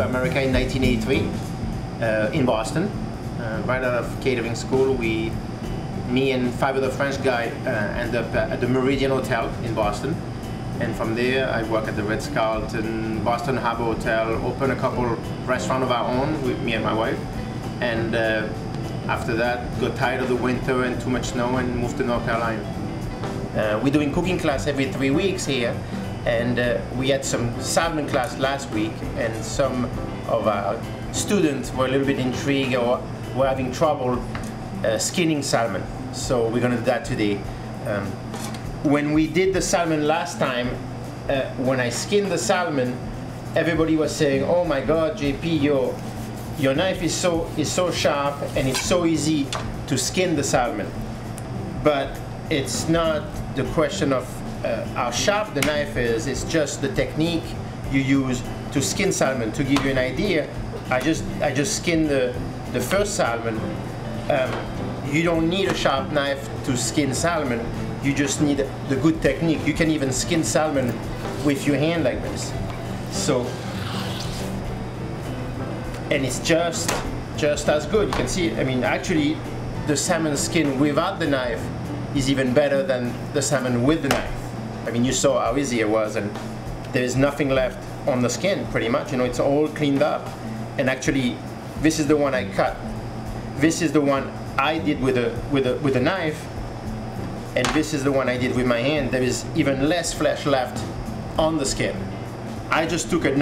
to America in 1983 in Boston. Right out of catering school, me and 5 other French guys ended up at the Meridian Hotel in Boston. And from there, I worked at the Ritz-Carlton, Boston Harbor Hotel, opened a couple restaurants of our own with me and my wife. And after that, got tired of the winter and too much snow and moved to North Carolina. We're doing cooking class every 3 weeks here. And we had some salmon class last week, and some of our students were a little bit intrigued or were having trouble skinning salmon. So we're going to do that today. When we did the salmon last time, when I skinned the salmon, everybody was saying, "Oh my God, JP, your knife is so sharp and it's so easy to skin the salmon." But it's not the question of how sharp the knife is, it's just the technique you use to skin salmon. To give you an idea, I just skinned the first salmon. You don't need a sharp knife to skin salmon, you just need the good technique. You can even skin salmon with your hand like this. So, and it's just as good. You can see, I mean, actually the salmon skin without the knife is even better than the salmon with the knife. I mean, you saw how easy it was, and there's nothing left on the skin, pretty much. You know, it's all cleaned up. And actually, this is the one I cut. This is the one I did with a knife, and this is the one I did with my hand. There is even less flesh left on the skin. I just took a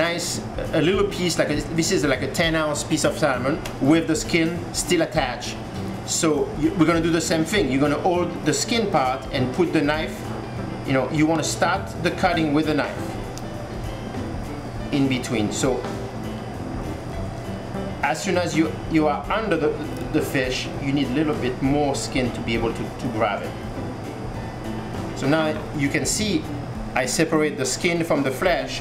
little piece, this is like a 10-ounce piece of salmon with the skin still attached. So we're gonna do the same thing. You're gonna hold the skin part and put the knife. You know, you want to start the cutting with a knife in between. So as soon as you are under the fish, you need a little bit more skin to be able to grab it. So now you can see I separate the skin from the flesh.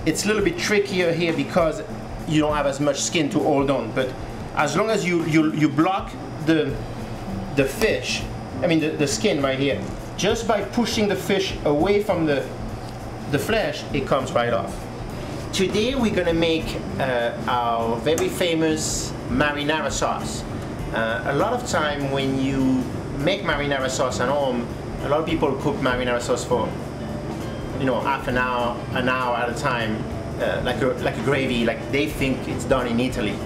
It's a little bit trickier here because you don't have as much skin to hold on, but as long as you block the fish, I mean the skin right here, just by pushing the fish away from the flesh, it comes right off. Today we're gonna make our very famous marinara sauce. A lot of time when you make marinara sauce at home, a lot of people cook marinara sauce for, you know, half an hour at a time, like a gravy, like they think it's done in Italy.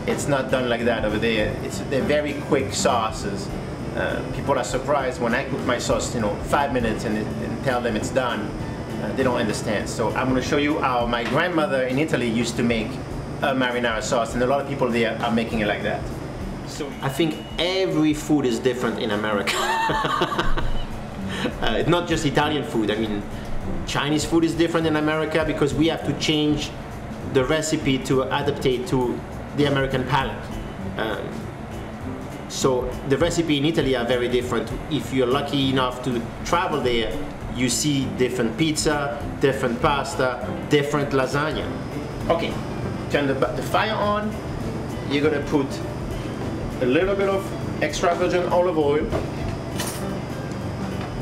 It's not done like that over there. They're very quick sauces. People are surprised when I cook my sauce, you know, 5 minutes and tell them it's done. They don't understand. So I'm going to show you how my grandmother in Italy used to make a marinara sauce, and a lot of people there are making it like that. So I think every food is different in America. It's not just Italian food. I mean, Chinese food is different in America because we have to change the recipe to adapt to the American palate. So the recipe in Italy are very different. If you're lucky enough to travel there, you see different pizza, different pasta, different lasagna. Okay, turn the fire on. You're gonna put a little bit of extra virgin olive oil,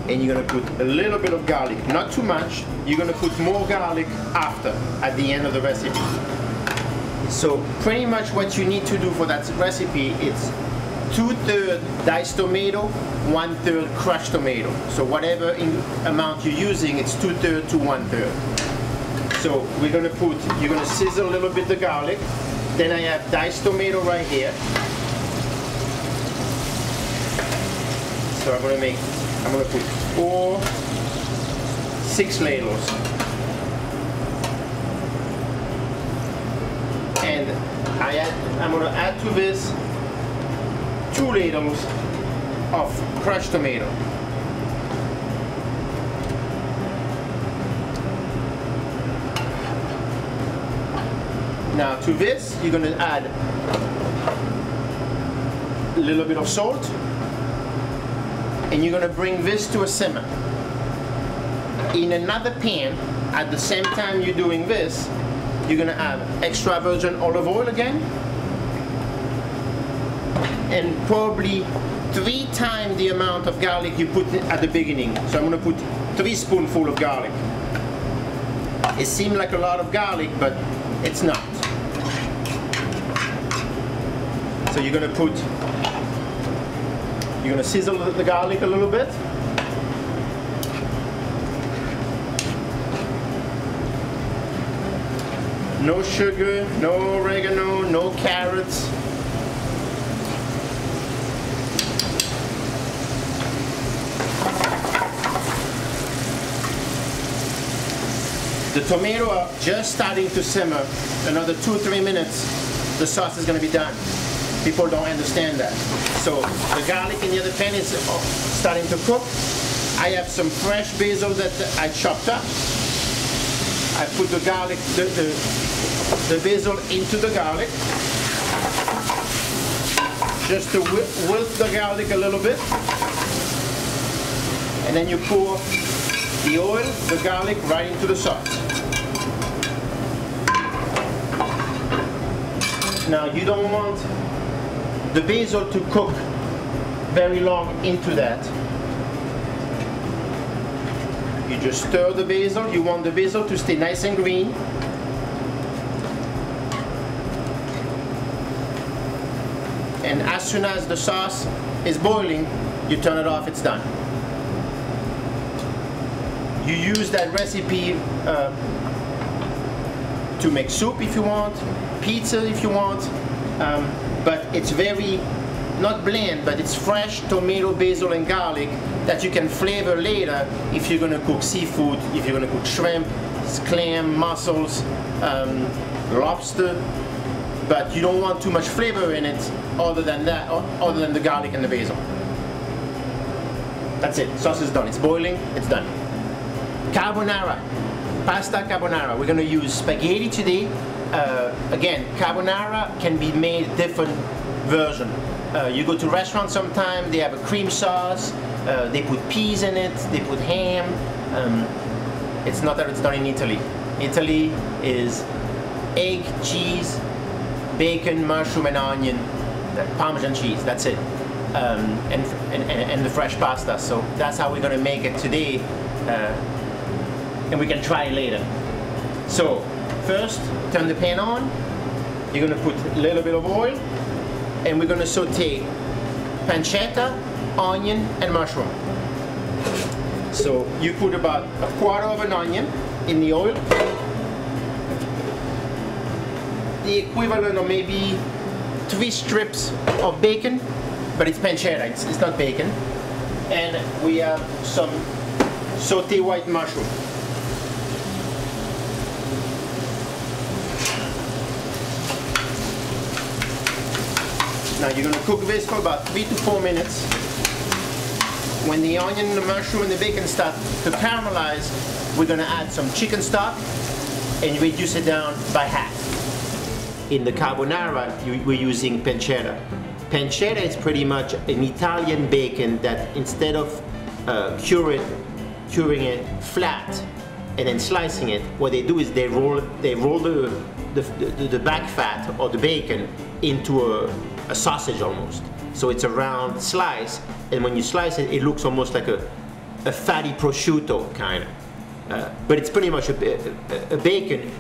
and you're gonna put a little bit of garlic, not too much. You're gonna put more garlic after, at the end of the recipe. So pretty much what you need to do for that recipe, it's 2/3 diced tomato, 1/3 crushed tomato. So whatever amount you're using, it's 2/3 to 1/3. So you're gonna sizzle a little bit the garlic. Then I have diced tomato right here. So I'm gonna put 6 ladles. And I'm gonna add to this 2 ladles of crushed tomato. Now to this, you're gonna add a little bit of salt, and you're gonna bring this to a simmer. In another pan, at the same time you're doing this, you're gonna add extra virgin olive oil again, and probably 3 times the amount of garlic you put at the beginning. So I'm gonna put 3 spoonfuls of garlic. It seems like a lot of garlic, but it's not. So you're gonna sizzle the garlic a little bit. No sugar, no oregano, no carrots. The tomato are just starting to simmer. Another 2-3 minutes, the sauce is going to be done. People don't understand that. So the garlic in the other pan is starting to cook. I have some fresh basil that I chopped up. I put the garlic, the basil into the garlic, just to wilt the garlic a little bit, and then you pour the oil, the garlic right into the sauce. Now you don't want the basil to cook very long into that. You just stir the basil. You want the basil to stay nice and green. And as soon as the sauce is boiling, you turn it off, it's done. You use that recipe to make soup if you want, pizza if you want, but it's very, not bland, but it's fresh tomato, basil and garlic that you can flavor later if you're going to cook seafood, if you're going to cook shrimp, clam, mussels, lobster, but you don't want too much flavor in it other than that, other than the garlic and the basil. That's it, sauce is done, it's boiling, it's done. Carbonara, pasta carbonara. We're going to use spaghetti today. Again, carbonara can be made different version. You go to a restaurant sometime, they have a cream sauce, they put peas in it, they put ham. It's not that it's done in Italy. Italy is egg, cheese, bacon, mushroom and onion, Parmesan cheese, that's it. And the fresh pasta. So that's how we're going to make it today. And we can try later. So first, turn the pan on. You're going to put a little bit of oil, and we're going to saute pancetta, onion, and mushroom. So you put about 1/4 of an onion in the oil, the equivalent of maybe 3 strips of bacon, but it's pancetta, it's not bacon. And we have some sauté white mushroom. Now you're going to cook this for about 3 to 4 minutes. When the onion, the mushroom and the bacon start to caramelize, we're going to add some chicken stock and reduce it down by half. In the carbonara, we're using pancetta. Pancetta is pretty much an Italian bacon that instead of curing it flat and then slicing it, what they do is they roll the back fat or the bacon into a sausage almost. So it's a round slice, and when you slice it, it looks almost like a fatty prosciutto kind of. But it's pretty much a bacon.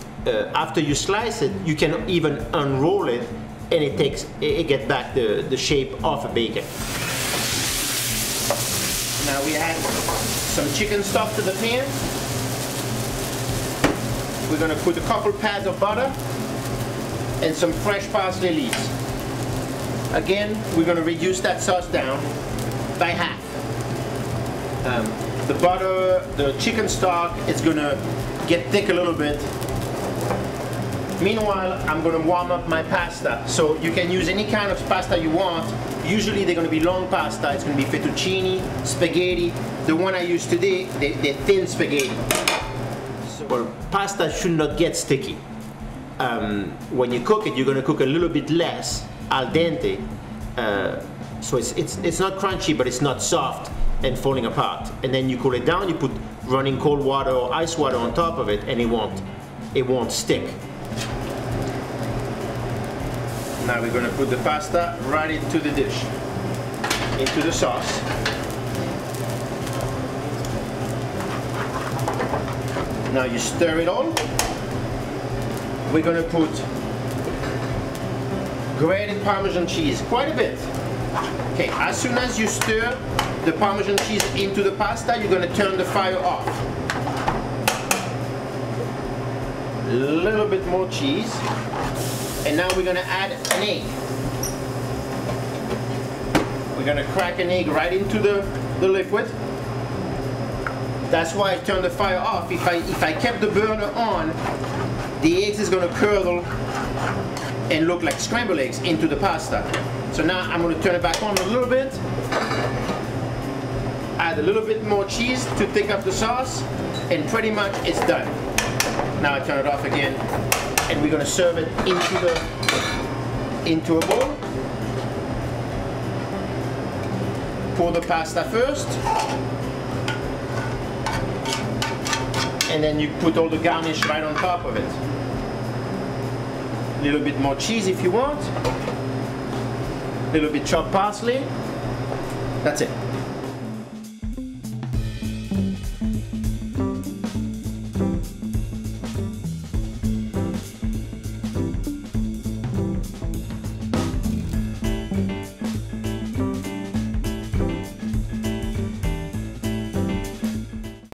After you slice it, you can even unroll it, and it gets back the shape of a bacon. Now we add some chicken stock to the pan. We're going to put a couple pads of butter and some fresh parsley leaves. Again, we're going to reduce that sauce down by half. The butter, the chicken stock, it's going to get thick a little bit. Meanwhile, I'm going to warm up my pasta. So you can use any kind of pasta you want. Usually they're going to be long pasta. It's going to be fettuccine, spaghetti. The one I use today, they're thin spaghetti. So, well, pasta should not get sticky. When you cook it, you're going to cook a little bit less al dente. So it's not crunchy, but it's not soft and falling apart. And then you cool it down, you put running cold water or ice water on top of it, and it won't stick. Now we're going to put the pasta right into the dish, into the sauce. Now you stir it all. We're going to put grated Parmesan cheese, quite a bit. Okay, as soon as you stir the Parmesan cheese into the pasta, you're going to turn the fire off. A little bit more cheese. And now we're going to add an egg. We're going to crack an egg right into the liquid. That's why I turned the fire off. If I kept the burner on, the eggs is going to curdle and look like scrambled eggs into the pasta. So now I'm going to turn it back on a little bit. Add a little bit more cheese to thicken up the sauce, and pretty much it's done. Now I turn it off again, and we're going to serve it into a bowl. Pour the pasta first, and then you put all the garnish right on top of it. A little bit more cheese if you want. A little bit chopped parsley. That's it.